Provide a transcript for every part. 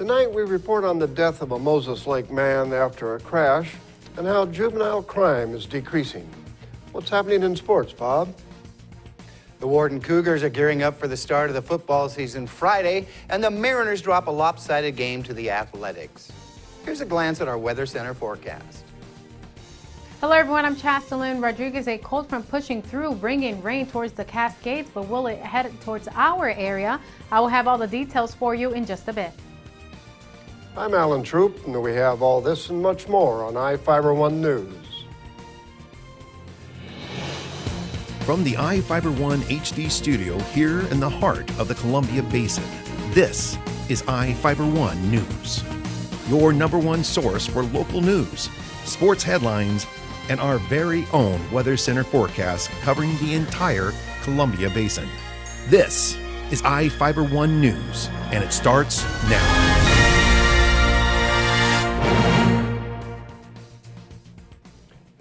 Tonight we report on the death of a Moses Lake man after a crash and how juvenile crime is decreasing. What's happening in sports, Bob? The Warden Cougars are gearing up for the start of the football season Friday, and the Mariners drop a lopsided game to the Athletics. Here's a glance at our Weather Center forecast. Hello everyone, I'm Chastelyn Rodriguez. A cold front pushing through, bringing rain towards the Cascades, but will it head towards our area? I will have all the details for you in just a bit. I'm Alan Troop, and we have all this and much more on iFIBER ONE News. From the iFIBER ONE HD studio here in the heart of the Columbia Basin, this is iFIBER ONE News, your #1 source for local news, sports headlines, and our very own Weather Center forecast covering the entire Columbia Basin. This is iFIBER ONE News, and it starts now.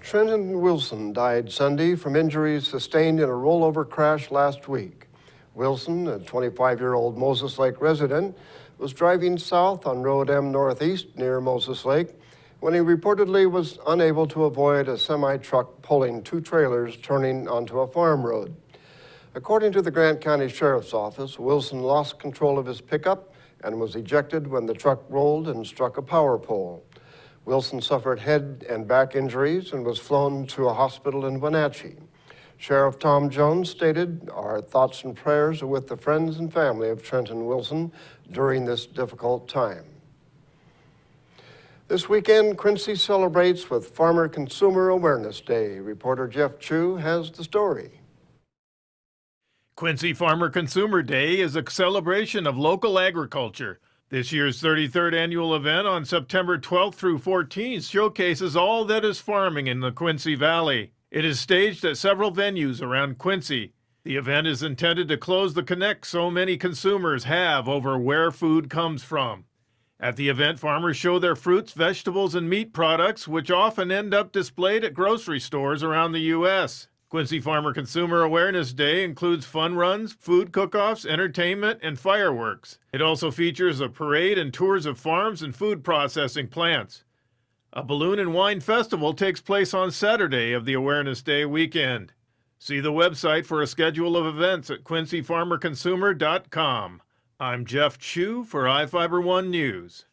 Trenton Wilson died Sunday from injuries sustained in a rollover crash last week. Wilson, a 25-year-old Moses Lake resident, was driving south on Road M Northeast near Moses Lake when he reportedly was unable to avoid a semi-truck pulling two trailers turning onto a farm road. According to the Grant County Sheriff's Office, Wilson lost control of his pickup and was ejected when the truck rolled and struck a power pole. Wilson suffered head and back injuries and was flown to a hospital in Wenatchee. Sheriff Tom Jones stated, "Our thoughts and prayers are with the friends and family of Trenton Wilson during this difficult time." This weekend, Quincy celebrates with Farmer Consumer Awareness Day. Reporter Jeff Chu has the story. Quincy Farmer Consumer Day is a celebration of local agriculture. This year's 33rd annual event on September 12th through 14th showcases all that is farming in the Quincy Valley. It is staged at several venues around Quincy. The event is intended to close the connect so many consumers have over where food comes from. At the event, farmers show their fruits, vegetables, and meat products, which often end up displayed at grocery stores around the U.S. Quincy Farmer Consumer Awareness Day includes fun runs, food cook-offs, entertainment, and fireworks. It also features a parade and tours of farms and food processing plants. A balloon and wine festival takes place on Saturday of the Awareness Day weekend. See the website for a schedule of events at quincyfarmerconsumer.com. I'm Jeff Chu for iFIBER ONE News.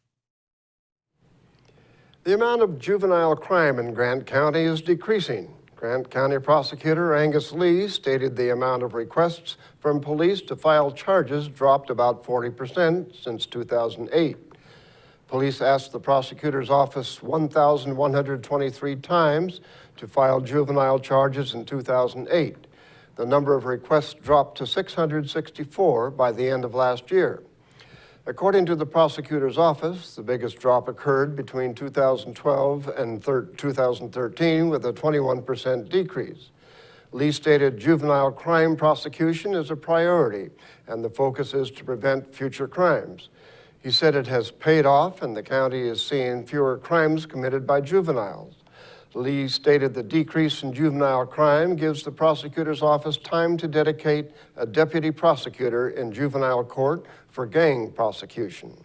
The amount of juvenile crime in Grant County is decreasing. Grant County Prosecutor Angus Lee stated the amount of requests from police to file charges dropped about 40% since 2008. Police asked the prosecutor's office 1,123 times to file juvenile charges in 2008. The number of requests dropped to 664 by the end of last year. According to the prosecutor's office, the biggest drop occurred between 2012 and 2013 with a 21% decrease. Lee stated juvenile crime prosecution is a priority and the focus is to prevent future crimes. He said it has paid off and the county is seeing fewer crimes committed by juveniles. Lee stated the decrease in juvenile crime gives the prosecutor's office time to dedicate a deputy prosecutor in juvenile court for gang prosecution.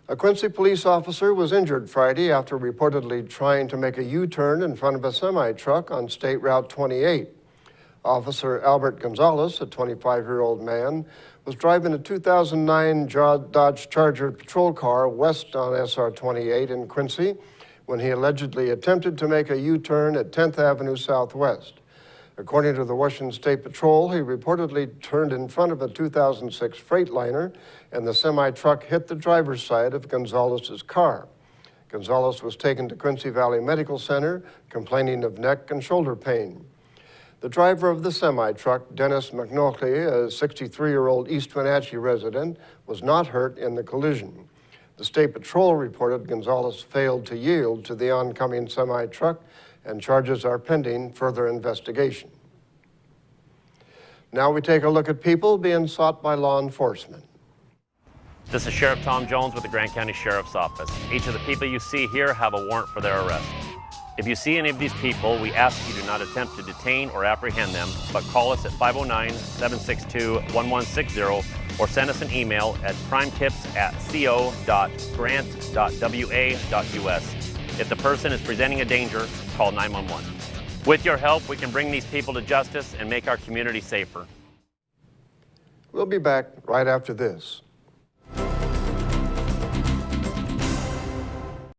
A Quincy police officer was injured Friday after reportedly trying to make a U-turn in front of a semi-truck on State Route 28. Officer Albert Gonzalez, a 25-year-old man, was driving a 2009 Dodge Charger patrol car west on SR 28 in Quincy when he allegedly attempted to make a U-turn at 10th Avenue Southwest. According to the Washington State Patrol, he reportedly turned in front of a 2006 Freightliner and the semi-truck hit the driver's side of Gonzalez's car. Gonzalez was taken to Quincy Valley Medical Center, complaining of neck and shoulder pain. The driver of the semi-truck, Dennis McNulty, a 63-year-old East Wenatchee resident, was not hurt in the collision. The State Patrol reported Gonzalez failed to yield to the oncoming semi-truck and charges are pending further investigation. Now we take a look at people being sought by law enforcement. This is Sheriff Tom Jones with the Grant County Sheriff's Office. Each of the people you see here have a warrant for their arrest. If you see any of these people, we ask you do not attempt to detain or apprehend them, but call us at 509-762-1160 or send us an email at crimetips@co.grant.wa.us. If the person is presenting a danger, call 911. With your help, we can bring these people to justice and make our community safer. We'll be back right after this.